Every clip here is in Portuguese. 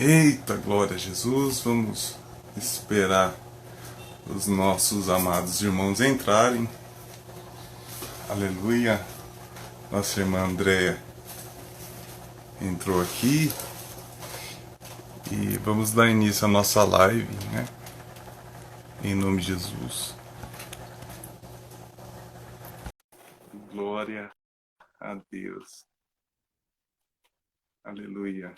Eita, glória a Jesus, vamos esperar os nossos amados irmãos entrarem. Aleluia. Nossa irmã Andréia entrou aqui e vamos dar início à nossa live, né? Em nome de Jesus. Glória a Deus. Aleluia.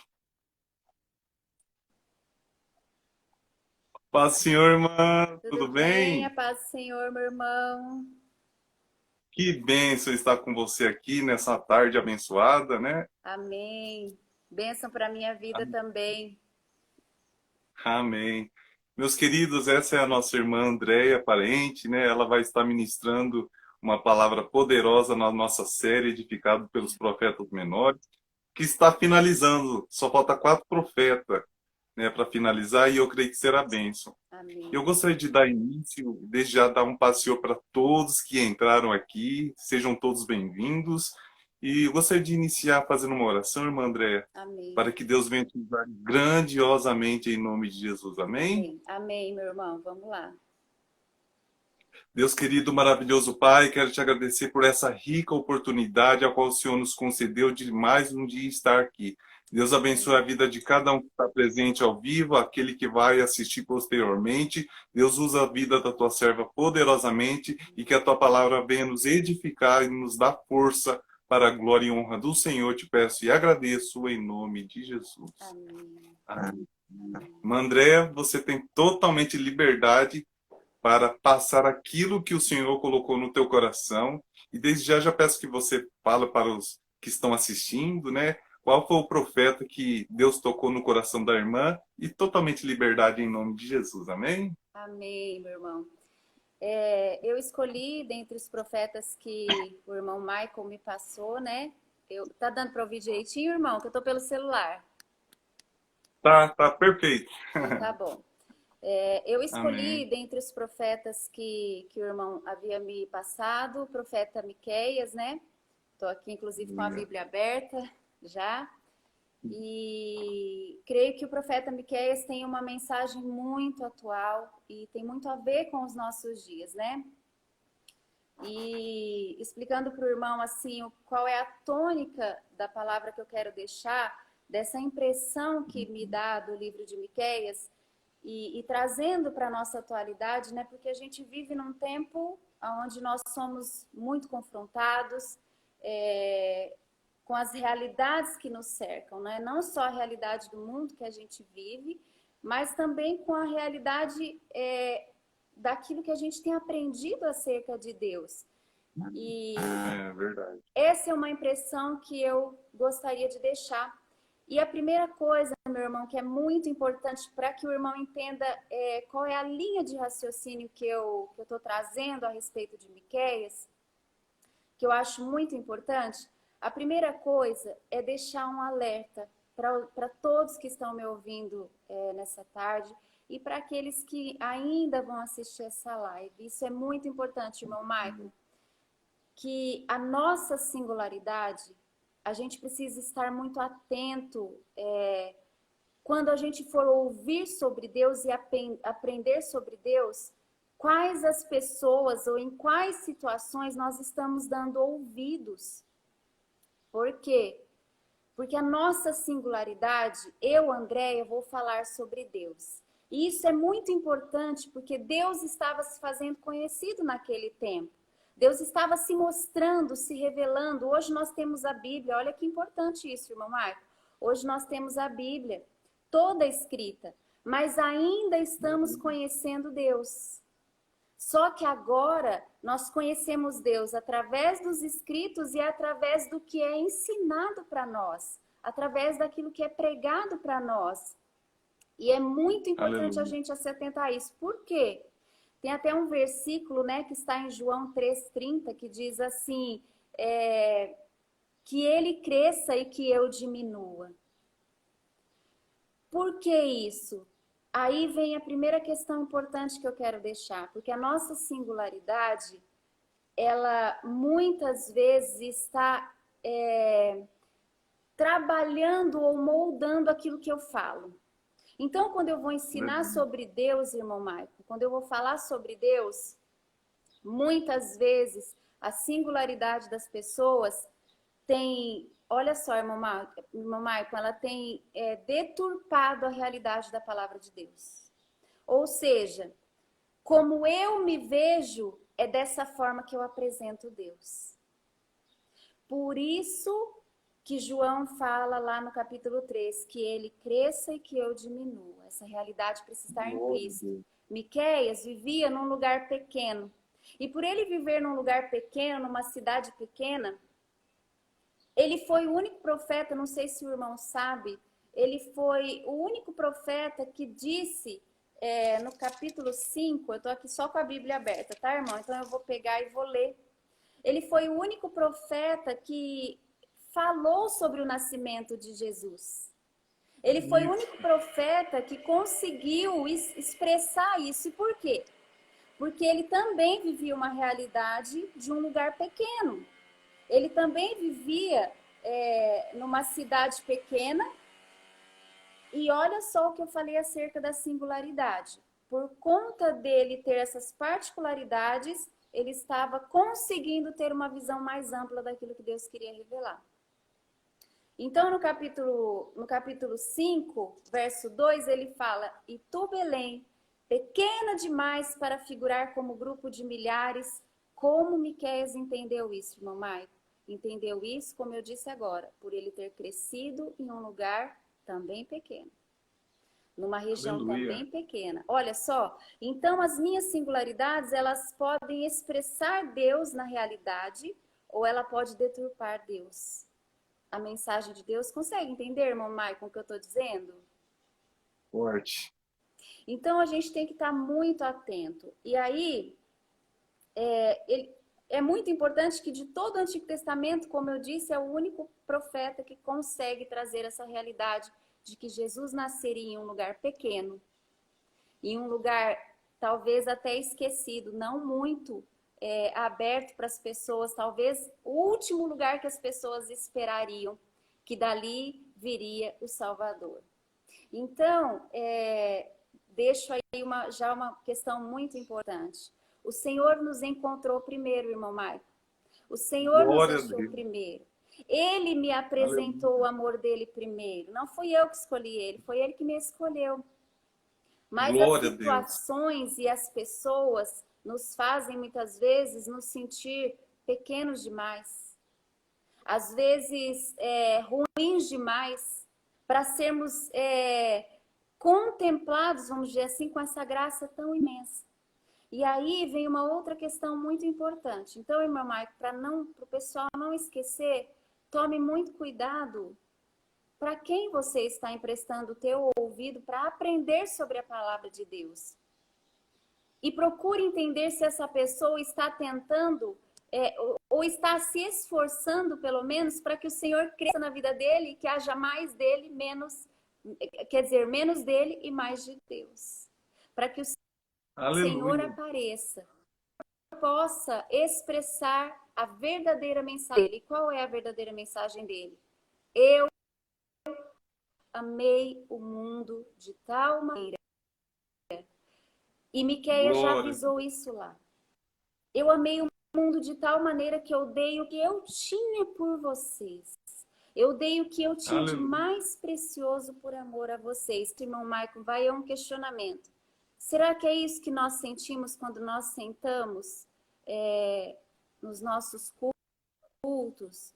Paz, Senhor, irmã. Tudo Tudo bem? A bem? paz do Senhor, meu irmão. Que bênção estar com você aqui nessa tarde abençoada, né? Amém. Bênção para minha vida também. Amém. Meus queridos, essa é a nossa irmã Andréia Parente, né? Ela vai estar ministrando uma palavra poderosa na nossa série Edificado pelos Profetas Menores, que está finalizando. Só falta 4 profetas, né, para finalizar e eu creio que será bênção. Eu Amém. gostaria de dar início, desde já dar um passeio para todos que entraram aqui, sejam todos bem-vindos. E eu gostaria de iniciar fazendo uma oração, irmã Andréia, Amém. para que Deus venha te usar grandiosamente em nome de Jesus. Amém? Amém. Amém, meu irmão. Vamos lá. Deus querido, maravilhoso Pai, quero te agradecer por essa rica oportunidade a qual o Senhor nos concedeu de mais um dia estar aqui. Deus abençoe a Amém. vida de cada um que está presente ao vivo, aquele que vai assistir posteriormente. Deus usa a vida da tua serva poderosamente e que a tua palavra venha nos edificar e nos dar força para a glória e honra do Senhor. Te peço e agradeço em nome de Jesus. Amém. Amém. André, você tem totalmente liberdade para passar aquilo que o Senhor colocou no teu coração. E desde já peço que você fale para os que estão assistindo, né? Qual foi o profeta que Deus tocou no coração da irmã e totalmente liberdade em nome de Jesus. Amém? Amém, meu irmão. Eu escolhi dentre os profetas que o irmão Michael me passou, né? Tá dando para ouvir direitinho, irmão? Que eu tô pelo celular. Tá perfeito. Então tá bom. Eu escolhi Amém. dentre os profetas que o irmão havia me passado, o profeta Miqueias, né? Estou aqui, inclusive, com a Bíblia aberta já. E creio que o profeta Miqueias tem uma mensagem muito atual e tem muito a ver com os nossos dias, né? E explicando para o irmão assim, qual é a tônica da palavra que eu quero deixar, dessa impressão que me dá do livro de Miqueias, e trazendo para a nossa atualidade, né? Porque a gente vive num tempo onde nós somos muito confrontados com as realidades que nos cercam, né? Não só a realidade do mundo que a gente vive, mas também com a realidade daquilo que a gente tem aprendido acerca de Deus. E É verdade. essa é uma impressão que eu gostaria de deixar. E a primeira coisa, meu irmão, que é muito importante para que o irmão entenda qual é a linha de raciocínio que eu estou trazendo a respeito de Miqueias, que eu acho muito importante, a primeira coisa é deixar um alerta para todos que estão me ouvindo nessa tarde e para aqueles que ainda vão assistir essa live. Isso é muito importante, irmão Michael, que a nossa singularidade, a gente precisa estar muito atento quando a gente for ouvir sobre Deus e aprender sobre Deus, quais as pessoas ou em quais situações nós estamos dando ouvidos. Por quê? Porque a nossa singularidade, eu, Andréia, vou falar sobre Deus. E isso é muito importante porque Deus estava se fazendo conhecido naquele tempo. Deus estava se mostrando, se revelando. Hoje nós temos a Bíblia. Olha que importante isso, irmão Marco. Hoje nós temos a Bíblia toda escrita, mas ainda estamos conhecendo Deus. Só que agora nós conhecemos Deus através dos escritos e através do que é ensinado para nós, através daquilo que é pregado para nós. E é muito importante a Aleluia. gente se atentar a isso. Por quê? Tem até um versículo, né, que está em João 3,30, que diz assim, que ele cresça e que eu diminua. Por que isso? Aí vem a primeira questão importante que eu quero deixar, porque a nossa singularidade, ela muitas vezes está trabalhando ou moldando aquilo que eu falo. Então, quando eu vou ensinar sobre Deus, irmão Maicon, quando eu vou falar sobre Deus, muitas vezes a singularidade das pessoas tem, olha só, irmão Maicon, ela tem deturpado a realidade da palavra de Deus. Ou seja, como eu me vejo, é dessa forma que eu apresento Deus. Por isso que João fala lá no capítulo 3, que ele cresça e que eu diminua. Essa realidade precisa estar implícita. Miqueias vivia num lugar pequeno. E por ele viver num lugar pequeno, numa cidade pequena, ele foi o único profeta, não sei se o irmão sabe, ele foi o único profeta que disse, no capítulo 5, eu estou aqui só com a Bíblia aberta, tá, irmão? Então eu vou pegar e vou ler. Ele foi o único profeta que falou sobre o nascimento de Jesus. Ele foi o único profeta que conseguiu expressar isso. E por quê? Porque ele também vivia uma realidade de um lugar pequeno. Ele também vivia numa cidade pequena. E olha só o que eu falei acerca da singularidade. Por conta dele ter essas particularidades, ele estava conseguindo ter uma visão mais ampla daquilo que Deus queria revelar. Então, no capítulo 5, verso 2, ele fala: E tu, Belém, pequena demais para figurar como grupo de milhares. Como Miqueias entendeu isso, irmão Maicon? Entendeu isso, como eu disse agora, por ele ter crescido em um lugar também pequeno. Numa região também pequena. Olha só, então as minhas singularidades, elas podem expressar Deus na realidade, ou ela pode deturpar Deus. A mensagem de Deus, consegue entender, irmão Maicon, o que eu estou dizendo? Forte. Então a gente tem que estar muito atento. E aí, é muito importante que de todo o Antigo Testamento, como eu disse, é o único profeta que consegue trazer essa realidade de que Jesus nasceria em um lugar pequeno, em um lugar talvez até esquecido, não muito aberto para as pessoas, talvez o último lugar que as pessoas esperariam, que dali viria o Salvador. Então, deixo aí já uma questão muito importante. O Senhor nos encontrou primeiro, irmão Maicon. O Senhor nos achou primeiro. Ele me apresentou o amor dele primeiro. Não fui eu que escolhi ele, foi ele que me escolheu. Mas as situações e as pessoas nos fazem muitas vezes nos sentir pequenos demais. Às vezes ruins demais para sermos contemplados, vamos dizer assim, com essa graça tão imensa. E aí vem uma outra questão muito importante. Então, irmão Maicon, para o pessoal não esquecer, tome muito cuidado para quem você está emprestando o teu ouvido para aprender sobre a palavra de Deus. E procure entender se essa pessoa está tentando ou está se esforçando, pelo menos, para que o Senhor cresça na vida dele e que haja mais dele, menos dele e mais de Deus. Para que o Senhor apareça, possa expressar a verdadeira mensagem dele. Qual é a verdadeira mensagem dele? Eu amei o mundo de tal maneira. E Miqueias já avisou isso lá. Eu amei o mundo de tal maneira que eu dei o que eu tinha por vocês. Eu dei o que eu tinha de mais precioso por amor a vocês. Irmão Maicon, vai a um questionamento. Será que é isso que nós sentimos quando nós sentamos nos nossos cultos?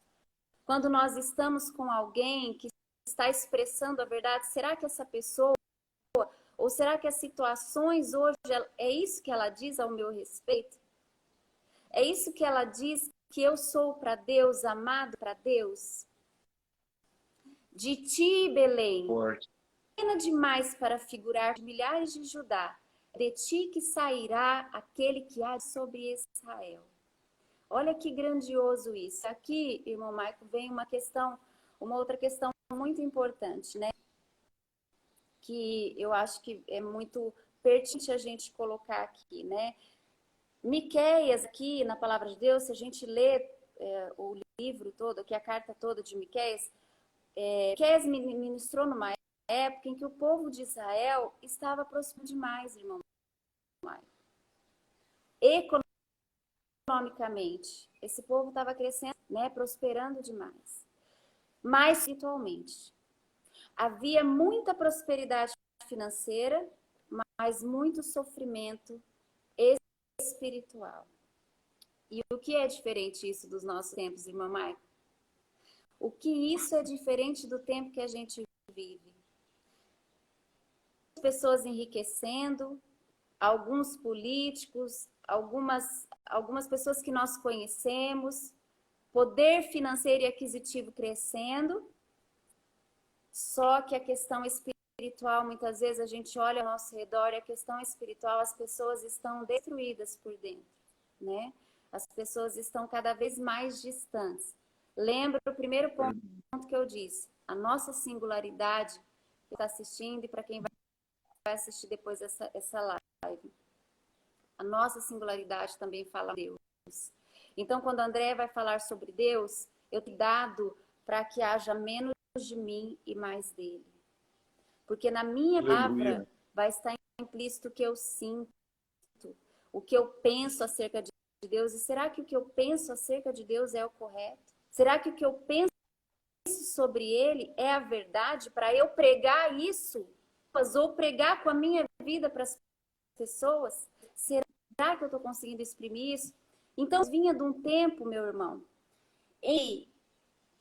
Quando nós estamos com alguém que está expressando a verdade, será que essa pessoa, ou será que as situações hoje, é isso que ela diz ao meu respeito? É isso que ela diz que eu sou para Deus, amado para Deus? De ti, Belém, pequena demais para figurar de milhares de Judá, de ti que sairá aquele que há sobre Israel. Olha que grandioso isso. Aqui, irmão Maicon, vem uma outra questão muito importante, né? Que eu acho que é muito pertinente a gente colocar aqui, né? Miqueias, aqui na Palavra de Deus, se a gente lê o livro todo, aqui a carta toda de Miqueias, Miqueias ministrou numa época em que o povo de Israel estava prosperando demais, irmão. Economicamente, esse povo estava crescendo, né, prosperando demais. Mas espiritualmente, havia muita prosperidade financeira, mas muito sofrimento espiritual. E o que é diferente isso dos nossos tempos, irmã Maia? O que isso é diferente do tempo que a gente vive? Pessoas enriquecendo, alguns políticos, algumas pessoas que nós conhecemos, poder financeiro e aquisitivo crescendo, só que a questão espiritual, muitas vezes a gente olha ao nosso redor e a questão espiritual, as pessoas estão destruídas por dentro, né? As pessoas estão cada vez mais distantes. Lembra o primeiro ponto que eu disse, a nossa singularidade, que está assistindo e para quem vai assistir depois essa live. A nossa singularidade também fala de Deus. Então, quando a André vai falar sobre Deus, eu tenho dado para que haja menos de mim e mais dele. Porque na minha palavra vai estar implícito o que eu sinto, o que eu penso acerca de Deus. E será que o que eu penso acerca de Deus é o correto? Será que o que eu penso sobre ele é a verdade para eu pregar isso? Ou pregar com a minha vida para as pessoas? Será que eu estou conseguindo exprimir isso? Então, vinha de um tempo, meu irmão, e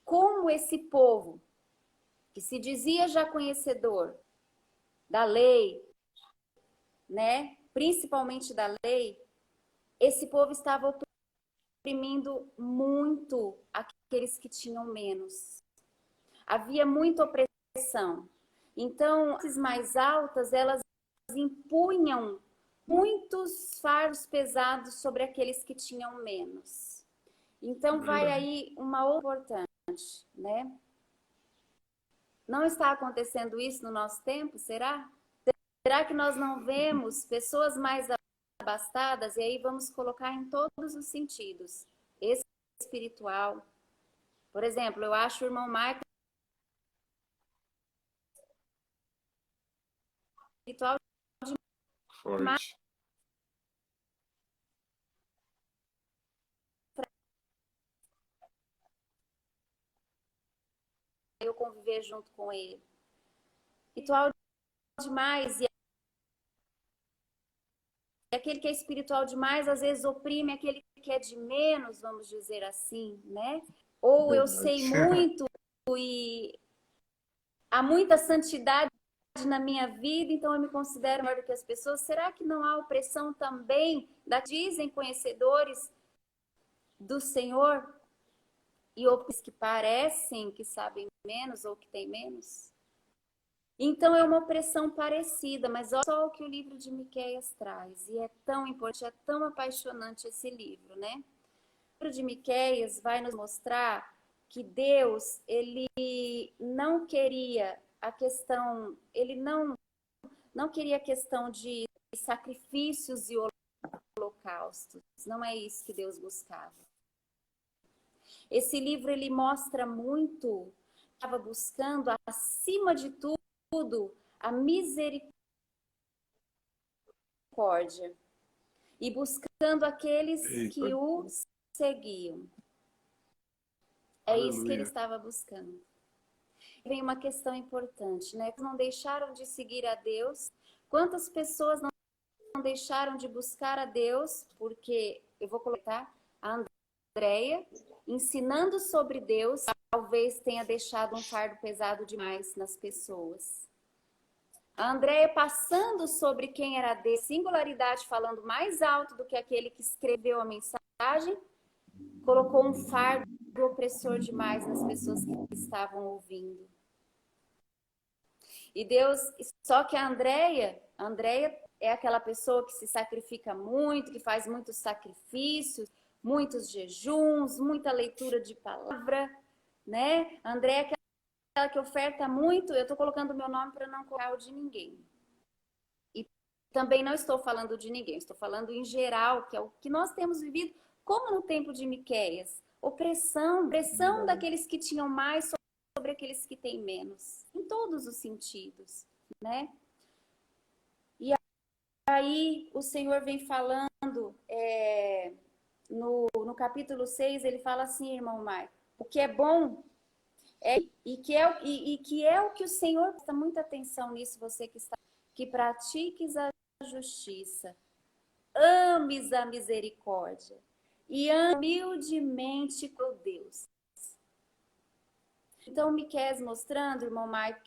como esse povo, que se dizia já conhecedor da lei, né, principalmente da lei, esse povo estava oprimindo muito aqueles que tinham menos. Havia muita opressão. Então, as mais altas, elas impunham muitos fardos pesados sobre aqueles que tinham menos. Então, vai aí uma outra importante, né? Não está acontecendo isso no nosso tempo, será? Será que nós não vemos pessoas mais abastadas? E aí vamos colocar em todos os sentidos. Espiritual. Por exemplo, eu acho o irmão Marcos espiritual Forte. eu conviver junto com ele. Espiritual demais e aquele que é espiritual demais às vezes oprime aquele que é de menos, vamos dizer assim, né? Ou eu sei muito e há muita santidade na minha vida, então eu me considero maior do que as pessoas. Será que não há opressão também da dizem conhecedores do Senhor e outros que parecem que sabem menos ou que têm menos? Então é uma opressão parecida, mas olha só o que o livro de Miqueias traz. E é tão importante, é tão apaixonante esse livro, né? O livro de Miqueias vai nos mostrar que Deus, ele não queria a questão, ele não queria a questão de sacrifícios e holocaustos. Não é isso que Deus buscava. Esse livro, ele mostra muito, estava buscando, acima de tudo, a misericórdia e buscando aqueles que o seguiam. É isso que ele estava buscando. Vem uma questão importante, né? Não deixaram de seguir a Deus. Quantas pessoas não deixaram de buscar a Deus? Porque eu vou colocar a Andréia ensinando sobre Deus, talvez tenha deixado um fardo pesado demais nas pessoas. A Andréia passando sobre quem era Deus, singularidade, falando mais alto do que aquele que escreveu a mensagem, colocou um fardo opressor demais nas pessoas que estavam ouvindo. E Deus, só que a Andréia é aquela pessoa que se sacrifica muito, que faz muitos sacrifícios, muitos jejuns, muita leitura de palavra, né? A Andréia é aquela que oferta muito, eu estou colocando o meu nome para não colocar o de ninguém. E também não estou falando de ninguém, estou falando em geral, que é o que nós temos vivido, como no tempo de Miqueias. Opressão daqueles que tinham mais sobre sobre aqueles que têm menos, em todos os sentidos, né? E aí o Senhor vem falando, no capítulo 6, ele fala assim, irmão Marco, o que é bom que é o que o Senhor presta muita atenção nisso, você que pratiques a justiça, ames a misericórdia e humildemente com Deus. Então, Miqueias mostrando, irmão Marco,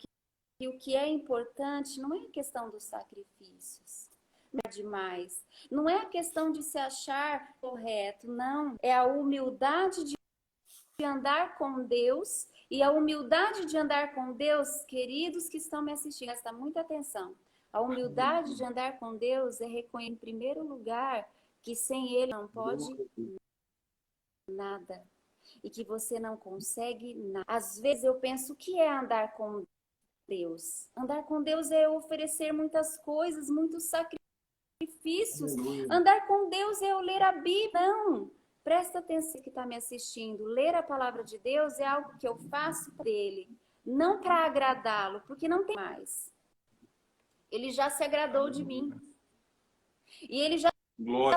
que o que é importante não é a questão dos sacrifícios, não é demais, não é a questão de se achar correto, não, é a humildade de andar com Deus. E a humildade de andar com Deus, queridos que estão me assistindo, presta muita atenção. A humildade de andar com Deus é reconhecer, em primeiro lugar, que sem Ele não pode nada. E que você não consegue nada. Às vezes eu penso, o que é andar com Deus? Andar com Deus é oferecer muitas coisas, muitos sacrifícios. Andar com Deus é eu ler a Bíblia. Não. Presta atenção que está me assistindo. Ler a palavra de Deus é algo que eu faço para Ele, não para agradá-lo, porque não tem mais. Ele já se agradou de mim. E Ele já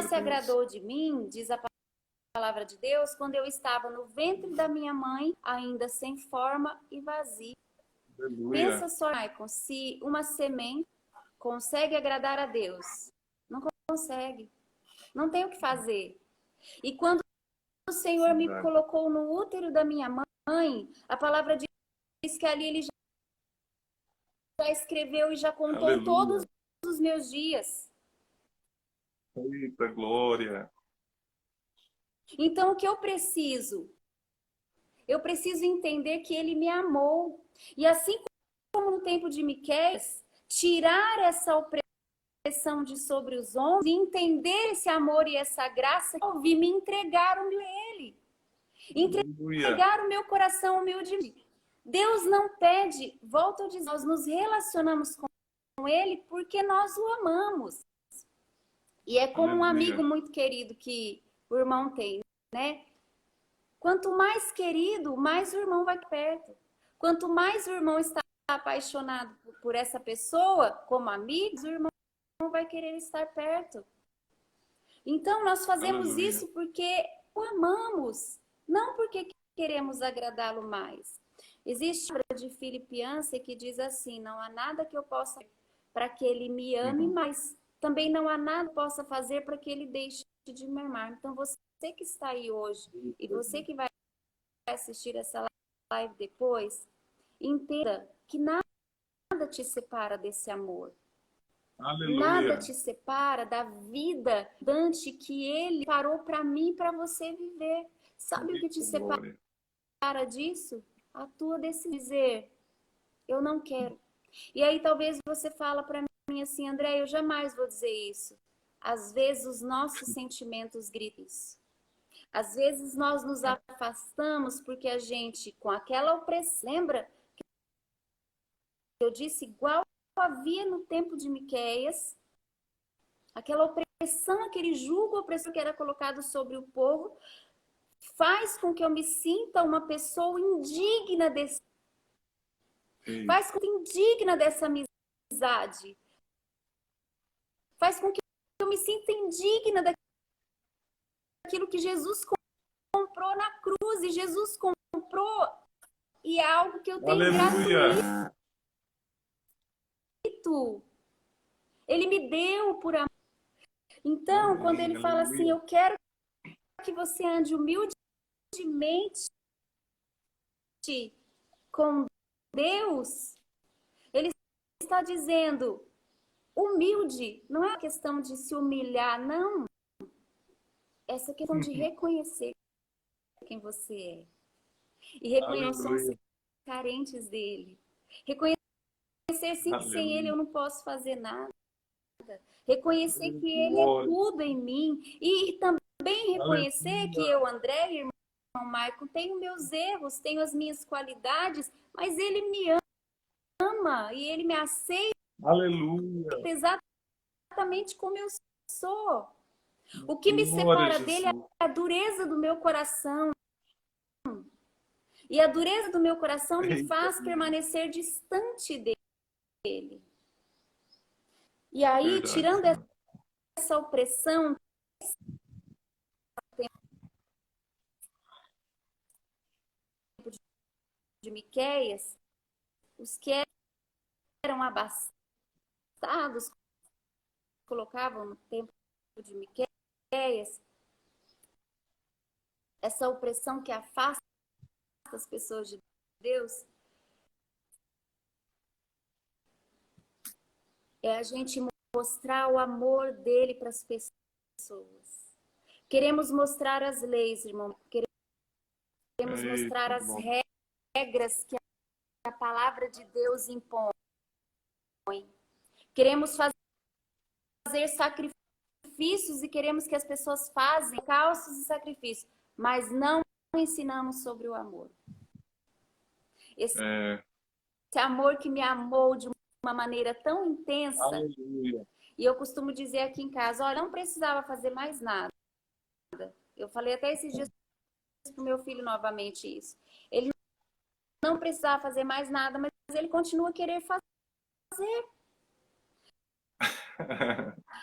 se agradou de mim, diz a palavra de Deus, quando eu estava no ventre da minha mãe, ainda sem forma e vazia. Aleluia. Pensa só, Maicon, se uma semente consegue agradar a Deus. Não consegue. Não tem o que fazer. E quando o Senhor me colocou no útero da minha mãe, a palavra diz que ali Ele já escreveu e já contou Aleluia. todos os meus dias. Eita, glória. Então, o que eu preciso? Eu preciso entender que Ele me amou. E assim como no tempo de Miqueias, tirar essa opressão de sobre os ombros e entender esse amor e essa graça, e me entregar a Ele. Entregar o meu coração humilde. Deus não pede, volto a dizer, nós nos relacionamos com Ele porque nós o amamos. E é como um amigo muito querido que o irmão tem, né? Quanto mais querido, mais o irmão vai perto. Quanto mais o irmão está apaixonado por essa pessoa, como amigo, o irmão vai querer estar perto. Então, nós fazemos isso porque o amamos, não porque queremos agradá-lo mais. Existe uma obra de Philip Yancey que diz assim, não há nada que eu possa fazer para que ele me ame, mas também não há nada que eu possa fazer para que ele deixe de me amar. Então, você que está aí hoje e você que vai assistir essa live depois, entenda que nada te separa desse amor. Aleluia. Nada te separa da vida dante que Ele parou para mim e para você viver. Sabe o que te separa disso? A tua decisão de dizer, eu não quero. E aí talvez você fala para mim assim, André, eu jamais vou dizer isso. Às vezes os nossos sentimentos gritam isso. Às vezes nós nos afastamos porque a gente, com aquela opressão, lembra que eu disse igual havia no tempo de Miqueias, aquela opressão, aquele jugo opressor que era colocado sobre o povo, faz com que eu me sinta uma pessoa indigna faz com que eu me indigna dessa amizade. Faz com que eu me sinta indigna daquilo que Jesus comprou na cruz. E Jesus comprou e é algo que eu tenho gratuito. Ele me deu por amor. Então, quando ele fala assim, eu quero que você ande humildemente com Deus, ele está dizendo, humilde não é uma questão de se humilhar, não. Essa questão de reconhecer quem você é. E reconhecer que somos carentes dele. Reconhecer sim que sem ele eu não posso fazer nada. Reconhecer que ele é tudo em mim. E também reconhecer que eu, André, irmão Marco, tenho meus erros, tenho as minhas qualidades, mas ele me ama e ele me aceita. Aleluia. Exatamente como eu sou. O que me separa dele é a dureza do meu coração. E a dureza do meu coração me Eita. faz permanecer distante dele. E aí, Verdade, tirando Senhor. essa opressão de Miqueias, os que eram abastados colocavam no templo de Miqueias, essa opressão que afasta as pessoas de Deus, é a gente mostrar o amor dele para as pessoas. Queremos mostrar as leis, irmão. Queremos Eita, mostrar as bom. regras que a palavra de Deus impõe. Queremos fazer sacrifícios e queremos que as pessoas façam holocaustos e sacrifícios, mas não ensinamos sobre o amor. Esse amor que me amou de uma maneira tão intensa. Aleluia. E eu costumo dizer aqui em casa, olha, não precisava fazer mais nada. Eu falei até esses dias pro meu filho novamente isso. Ele não precisava fazer mais nada, mas ele continua a querer fazer.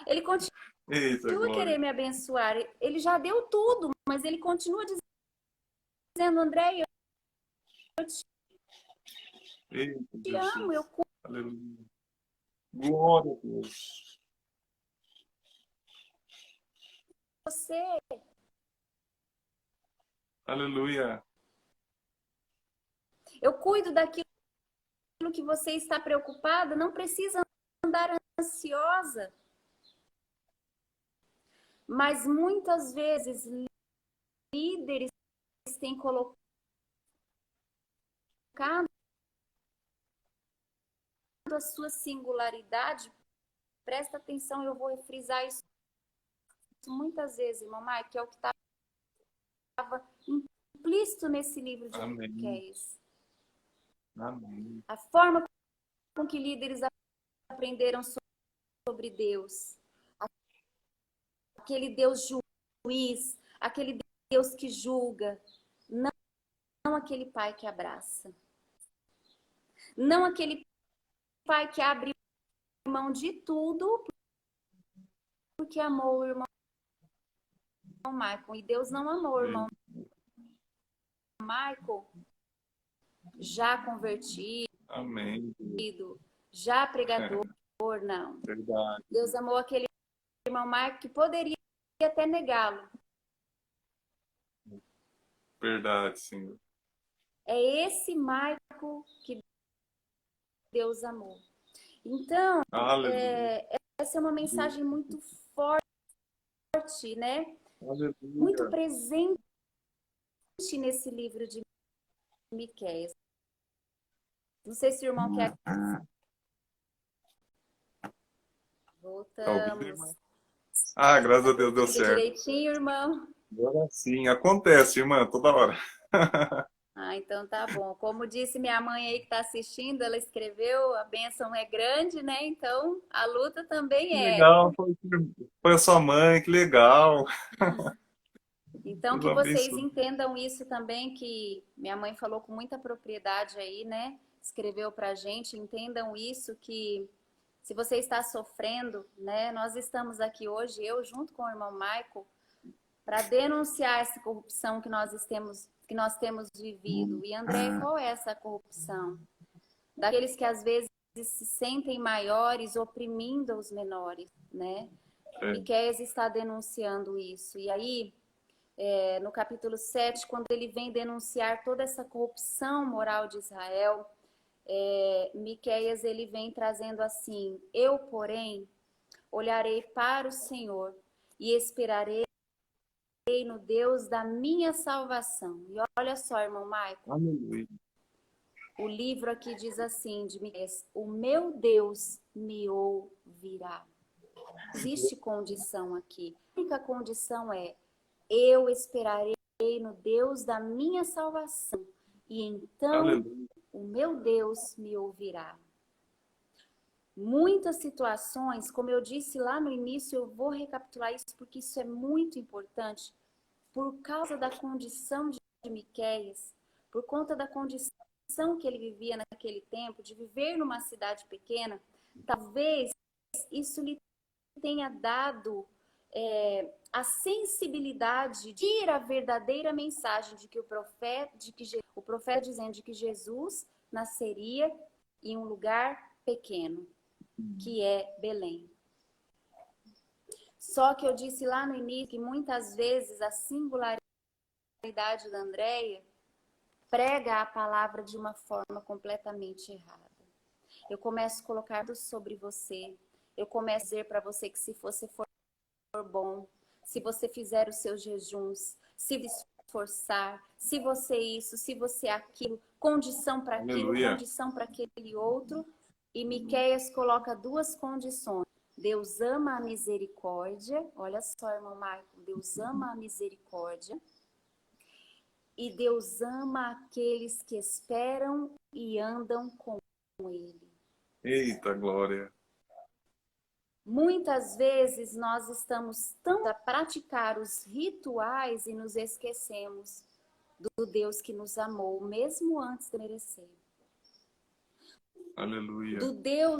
Ele continua Eita, a querer glória. me abençoar. Ele já deu tudo, mas ele continua dizendo, André, eu Eita, te amo, eu Jesus. cuido Aleluia. Glória a Deus. de você. Aleluia. Eu cuido daquilo que você está preocupada. Não precisa andar ansiosa. Mas muitas vezes líderes têm colocado a sua singularidade. Presta atenção, eu vou frisar isso muitas vezes, irmão Mike, que é o que estava implícito nesse livro de Amém. Miqueias. Amém. A forma com que líderes aprenderam sobre Deus. Aquele Deus juiz, aquele Deus que julga. Não aquele pai que abraça. Não aquele pai que abre mão de tudo porque amou o irmão Michael. E Deus não amou o irmão Michael já convertido, Amém. já pregador, não. Verdade. Deus amou aquele irmão Michael que poderia até negá-lo. Verdade, Senhor. É esse Michael que Deus amou. Então, Aleluia. essa é uma mensagem muito forte, né? Aleluia. Muito presente nesse livro de Miqueias. Não sei se o irmão quer. Tá ouvindo, irmão? Voltamos. Ah, graças a Deus deu Tudo certo. direitinho, irmão? Agora sim, acontece, irmã, toda hora. Ah, então tá bom. Como disse minha mãe aí que tá assistindo, ela escreveu, a bênção é grande, né? Então a luta também Que é. legal, foi a sua mãe, que legal. Então Deus que vocês abençoe. entendam isso também, que minha mãe falou com muita propriedade aí, né? Escreveu pra gente, entendam isso, que se você está sofrendo, né? Nós estamos aqui hoje, eu junto com o irmão Michael, para denunciar essa corrupção que nós temos vivido. E André, qual é essa corrupção? Daqueles que às vezes se sentem maiores, oprimindo os menores, né? Miqueias está denunciando isso. E aí, no capítulo 7, quando ele vem denunciar toda essa corrupção moral de Israel, Miqueias ele vem trazendo assim: eu, porém, olharei para o Senhor e esperarei no Deus da minha salvação. E olha só, irmão Michael, Aleluia. o livro aqui diz assim, de Miqueias: o meu Deus me ouvirá. Não existe condição aqui. A única condição é: eu esperarei no Deus da minha salvação, e então Aleluia. o meu Deus me ouvirá. Muitas situações, como eu disse lá no início, eu vou recapitular isso porque isso é muito importante. Por causa da condição de Miqueias, por conta da condição que ele vivia naquele tempo, de viver numa cidade pequena, talvez isso lhe tenha dado a sensibilidade de ir a verdadeira mensagem de que o profeta dizendo de que Jesus nasceria em um lugar pequeno, que é Belém. Só que eu disse lá no início que muitas vezes a singularidade da Andréia prega a palavra de uma forma completamente errada. Eu começo a colocar tudo sobre você. Eu começo a dizer para você que se você for bom, se você fizer os seus jejuns, se esforçar, se você isso, se você aquilo, condição para aquilo, condição para aquele outro. E Miqueias coloca duas condições. Deus ama a misericórdia. Olha só, irmão Marco, Deus ama a misericórdia. E Deus ama aqueles que esperam e andam com Ele. Eita, glória! Muitas vezes nós estamos tão a praticar os rituais e nos esquecemos do Deus que nos amou, mesmo antes de merecer. Aleluia! Do Deus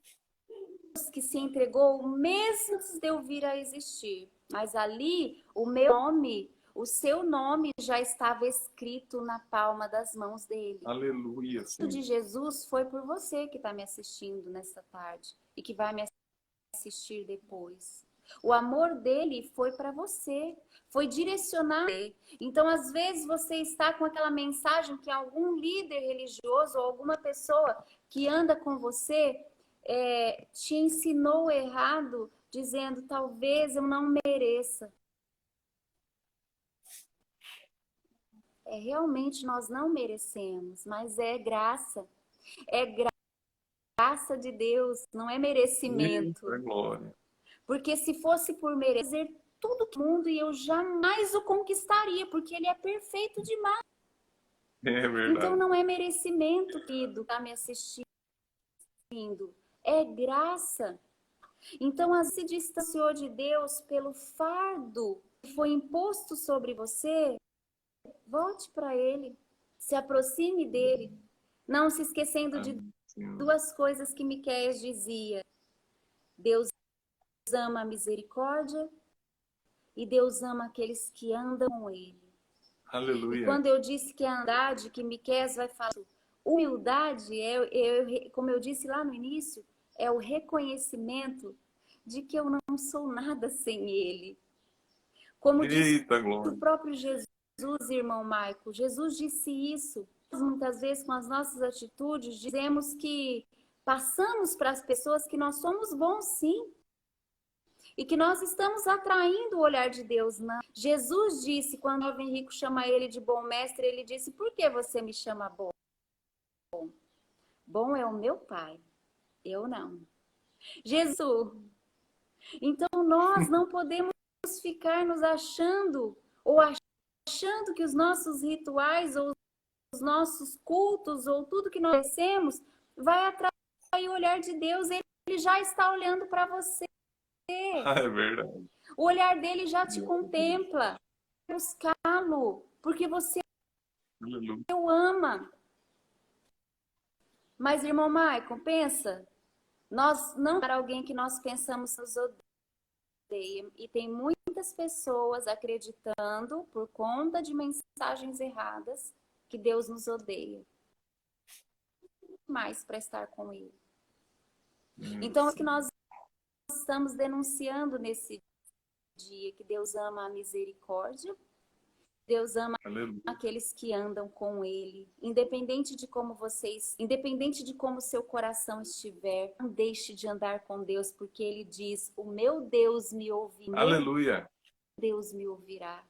que se entregou mesmo antes de eu vir a existir. Mas ali, o meu nome, o seu nome já estava escrito na palma das mãos dele. Aleluia, sim. O de Jesus foi por você que está me assistindo nessa tarde e que vai me assistir depois. O amor dele foi para você, foi direcionado. Então, às vezes, você está com aquela mensagem que algum líder religioso ou alguma pessoa que anda com você te ensinou errado, dizendo, talvez eu não mereça. Realmente nós não merecemos, mas é graça. É graça de Deus, não é merecimento. É glória. Porque se fosse por merecer tudo o mundo, eu jamais o conquistaria, porque ele é perfeito demais. É verdade. Então não é merecimento, querido, tá me assistindo. É graça. Então, se distanciou de Deus pelo fardo que foi imposto sobre você, volte para Ele, se aproxime dele, não se esquecendo de duas coisas que Miqueias dizia. Deus ama a misericórdia e Deus ama aqueles que andam com Ele. Aleluia. E quando eu disse que a andade, que Miqueias vai falar, humildade, como eu disse lá no início, é o reconhecimento de que eu não sou nada sem Ele. Como disse o próprio Jesus, irmão Maico, Jesus disse isso. Muitas vezes com as nossas atitudes dizemos que passamos para as pessoas que nós somos bons sim. E que nós estamos atraindo o olhar de Deus. Não. Jesus disse, quando o jovem rico chama ele de bom mestre, ele disse, por que você me chama bom? Bom é o meu Pai, eu não. Jesus. Então nós não podemos ficar nos achando, ou achando que os nossos rituais, ou os nossos cultos, ou tudo que nós fazemos, vai atrair o olhar de Deus. Ele já está olhando para você. É verdade. O olhar dele já te contempla. Buscá-lo, porque você o ama. Mas, irmão Maicon, pensa, nós não para alguém que nós pensamos nos odeia. E tem muitas pessoas acreditando, por conta de mensagens erradas, que Deus nos odeia. Mais para estar com Ele. Então, o que nós estamos denunciando nesse dia, que Deus ama a misericórdia, Deus ama aqueles que andam com Ele, independente de como seu coração estiver, não deixe de andar com Deus, porque Ele diz, o meu Deus me ouvirá. Aleluia. Deus me ouvirá.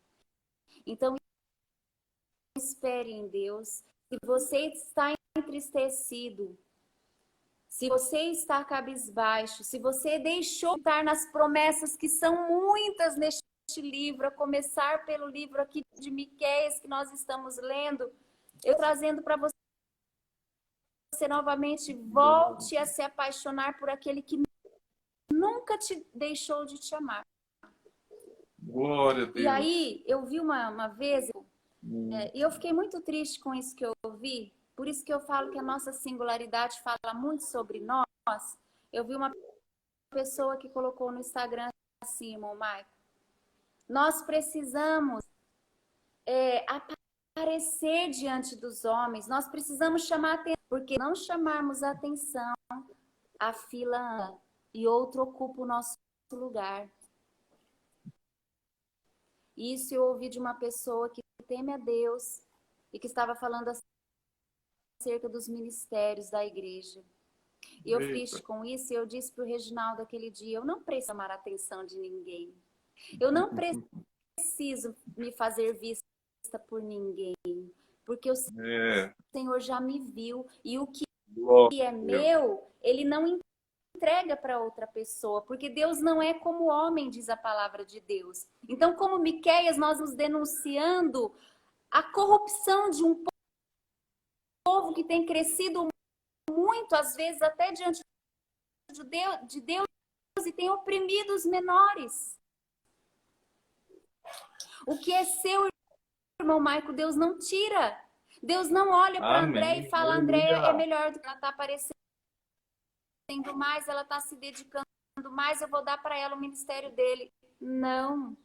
Então, espere em Deus. Se você está entristecido, se você está cabisbaixo, se você deixou de estar nas promessas que são muitas neste livro, a começar pelo livro aqui de Miqueias que nós estamos lendo, eu trazendo para você novamente, volte a se apaixonar por aquele que nunca te deixou de te amar. Glória a Deus. E aí, eu vi uma vez, e eu fiquei muito triste com isso que eu vi, por isso que eu falo que a nossa singularidade fala muito sobre nós. Eu vi uma pessoa que colocou no Instagram assim, irmão Maico, nós precisamos aparecer diante dos homens, nós precisamos chamar atenção, porque não chamarmos a atenção, a fila anda e outro ocupa o nosso lugar. Isso eu ouvi de uma pessoa que teme a Deus e que estava falando acerca dos ministérios da igreja. E eu fiquei com isso e eu disse para o Reginaldo aquele dia, eu não preciso chamar a atenção de ninguém. Eu não preciso me fazer vista por ninguém, porque o Senhor já me viu e o que é meu, Ele não entrega para outra pessoa, porque Deus não é como homem, diz a palavra de Deus. Então, como Miqueias, nós nos denunciando a corrupção de um povo que tem crescido muito, às vezes até diante de Deus e tem oprimido os menores. O que é seu, irmão Maico, Deus não tira. Deus não olha para André e fala, André é melhor do que ela está aparecendo mais, ela está se dedicando mais, eu vou dar para ela o ministério dele. Não.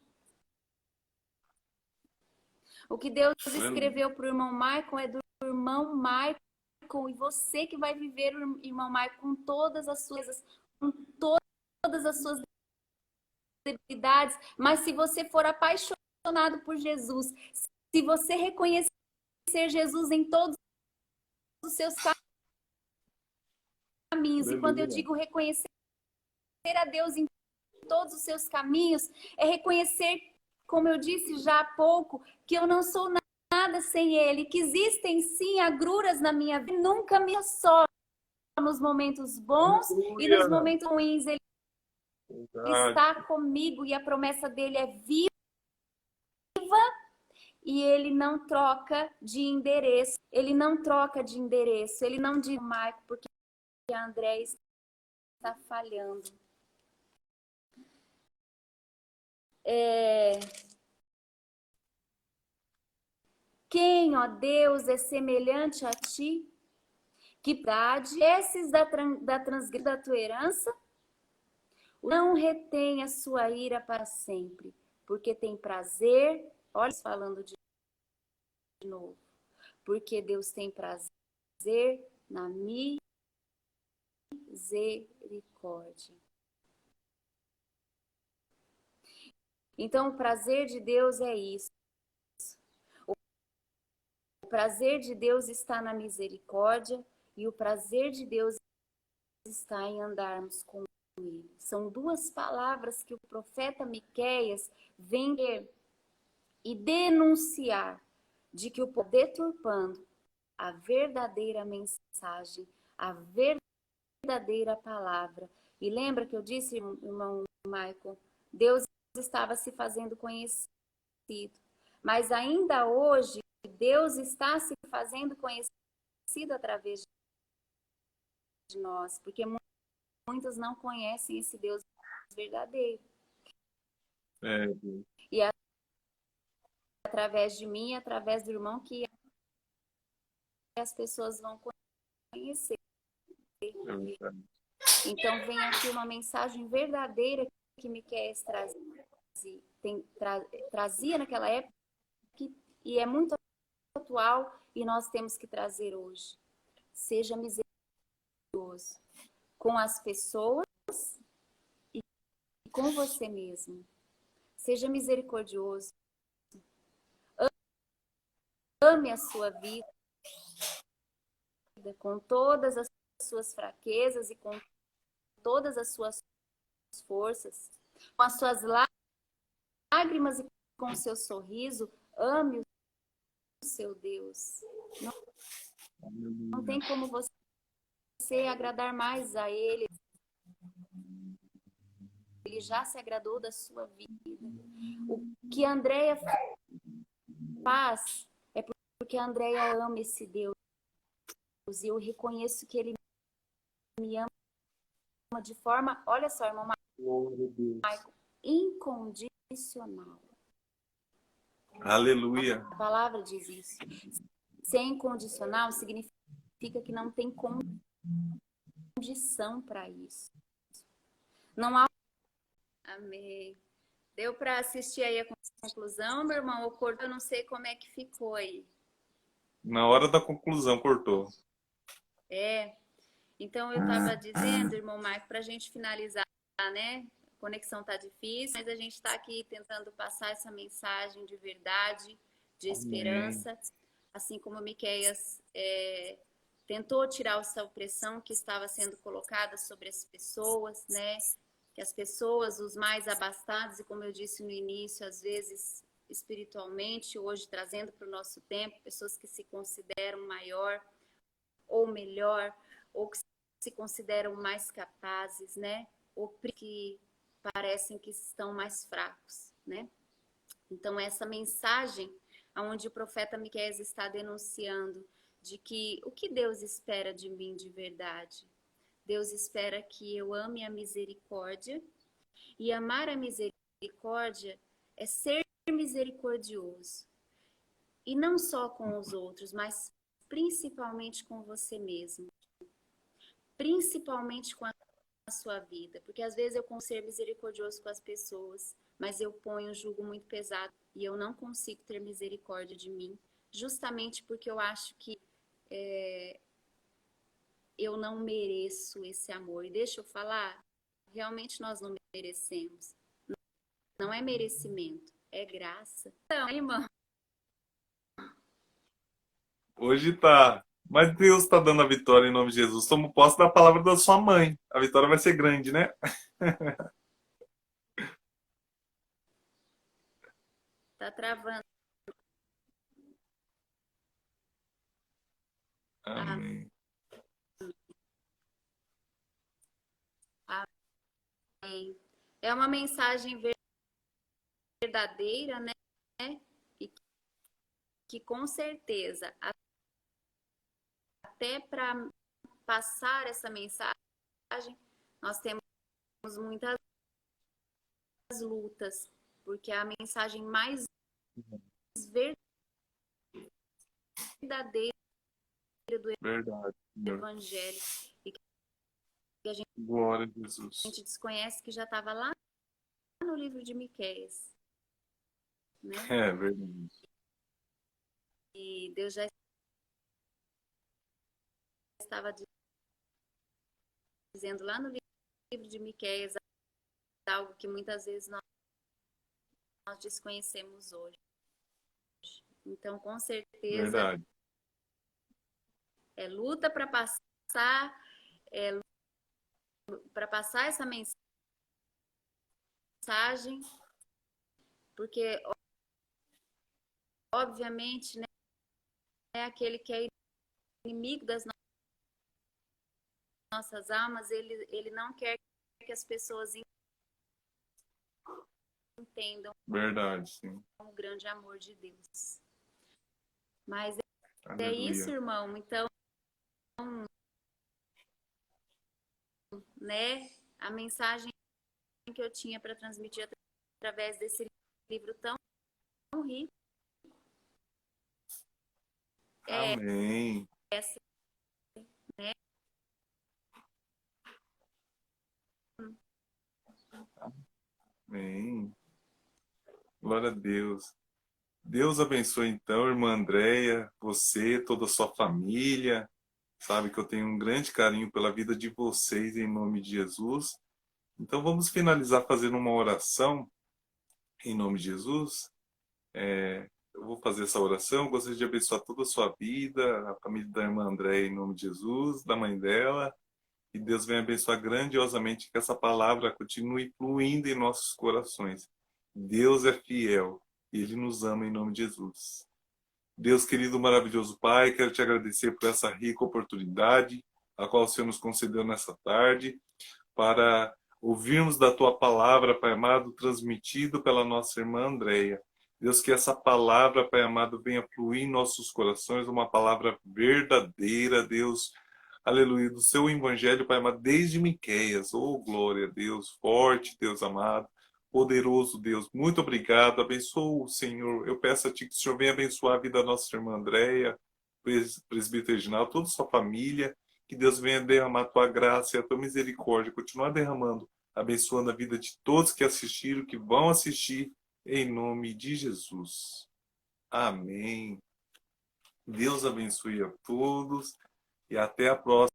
O que Deus escreveu para o irmão Maicon é do irmão Maicon, e você que vai viver o irmão Maicon com todas as suas debilidades, mas se você for apaixonado por Jesus, se você reconhecer Jesus em todos os seus caminhos, e quando eu digo reconhecer a Deus em todos os seus caminhos, é reconhecer, como eu disse já há pouco, que eu não sou nada sem Ele, que existem sim agruras na minha vida, nunca me só nos momentos bons e nos momentos ruins. Ele está comigo e a promessa dele é viva e ele não troca de endereço. Ele não troca de endereço. Ele não diz, Marco, porque a André está falhando. Quem, ó Deus, é semelhante a ti? Que idade esses da transgressão da tua herança? Não retém a sua ira para sempre, porque tem prazer, olha falando de novo, porque Deus tem prazer na misericórdia. Então, o prazer de Deus é isso. O prazer de Deus está na misericórdia e o prazer de Deus está em andarmos com Ele. São duas palavras que o profeta Miqueias vem ler e denunciar de que o poder deturpando a verdadeira mensagem, a verdadeira palavra. E lembra que eu disse, irmão Michael, Deus estava se fazendo conhecido. Mas ainda hoje, Deus está se fazendo conhecido através de nós, porque muitos não conhecem esse Deus verdadeiro. E através de mim, através do irmão, que as pessoas vão conhecer. Então vem aqui uma mensagem verdadeira que Miqueias trazia naquela época e é muito atual e nós temos que trazer hoje. Seja misericordioso com as pessoas e com você mesmo. Seja misericordioso. Ame a sua vida com todas as suas fraquezas e com todas as suas forças, com as suas lágrimas e com o seu sorriso. Ame o seu Deus. Não tem como você agradar mais a Ele. Ele já se agradou da sua vida. O que a Andréia faz é porque a Andréia ama esse Deus. E eu reconheço que Ele me ama de forma, olha só, irmão Michael, incondicional. Aleluia. A palavra diz isso. sem condicional significa que não tem condição para isso. Não há. Amém. Deu para assistir aí a conclusão, meu irmão? Eu não sei como é que ficou aí. Na hora da conclusão, cortou. Então eu estava dizendo, irmão Marco, para a gente finalizar, né? A conexão tá difícil, mas a gente está aqui tentando passar essa mensagem de verdade, de esperança, assim como Miqueias tentou tirar essa opressão que estava sendo colocada sobre as pessoas, né? Que as pessoas, os mais abastados, e como eu disse no início, às vezes espiritualmente, hoje trazendo para o nosso tempo, pessoas que se consideram maior ou melhor, ou que se consideram mais capazes, né? Ou que parecem que estão mais fracos, né? Então, essa mensagem onde o profeta Miqueias está denunciando de que o que Deus espera de mim de verdade? Deus espera que eu ame a misericórdia, e amar a misericórdia é ser misericordioso. E não só com os outros, mas principalmente com você mesmo. Principalmente com a sua vida. Porque às vezes eu consigo ser misericordioso com as pessoas, mas eu ponho um jugo muito pesado e eu não consigo ter misericórdia de mim, justamente porque eu acho que eu não mereço esse amor. E deixa eu falar, realmente nós não merecemos. Não é merecimento, é graça. Então, irmão. Hoje tá. Mas Deus tá dando a vitória em nome de Jesus. Tomo posse da palavra da sua mãe. A vitória vai ser grande, né? Tá travando. Amém. Amém. É uma mensagem verdadeira, né? E que com certeza, até para passar essa mensagem, nós temos muitas lutas, porque é a mensagem mais verdadeira do Verdade, Evangelho. E que a glória a Jesus. gente desconhece, que já estava lá no livro de Miqueias. Né? É verdade. E Deus já estava dizendo lá no livro de Miqueias algo que muitas vezes nós desconhecemos hoje. Então, com certeza, Verdade. é luta para passar essa mensagem, porque obviamente, né, é aquele que é inimigo das nossas almas, ele não quer que as pessoas entendam Verdade, sim. o grande amor de Deus. Mas Aleluia. é isso, irmão. Então, né, a mensagem que eu tinha para transmitir através desse livro tão rico é Amém. essa, né? Amém. Glória a Deus. Deus abençoe então, irmã Andréia, você, toda a sua família. Sabe que eu tenho um grande carinho pela vida de vocês em nome de Jesus. Então vamos finalizar fazendo uma oração em nome de Jesus. Eu vou fazer essa oração. Gostaria de abençoar toda a sua vida, a família da irmã Andréia em nome de Jesus, da mãe dela. E Deus venha abençoar grandiosamente, que essa palavra continue fluindo em nossos corações. Deus é fiel e Ele nos ama em nome de Jesus. Deus querido, maravilhoso Pai, quero te agradecer por essa rica oportunidade, a qual o Senhor nos concedeu nessa tarde, para ouvirmos da Tua palavra, Pai amado, transmitido pela nossa irmã Andréia. Deus, que essa palavra, Pai amado, venha fluir em nossos corações, uma palavra verdadeira, Deus, aleluia, do seu evangelho, Pai amado, desde Miqueias. Oh, glória a Deus, forte, Deus amado, poderoso Deus. Muito obrigado, abençoa o Senhor. Eu peço a Ti que o Senhor venha abençoar a vida da nossa irmã Andréia, presbítero Reginaldo, toda a sua família. Que Deus venha derramar a tua graça e a tua misericórdia, continuar derramando, abençoando a vida de todos que assistiram, que vão assistir, em nome de Jesus. Amém. Deus abençoe a todos e até a próxima.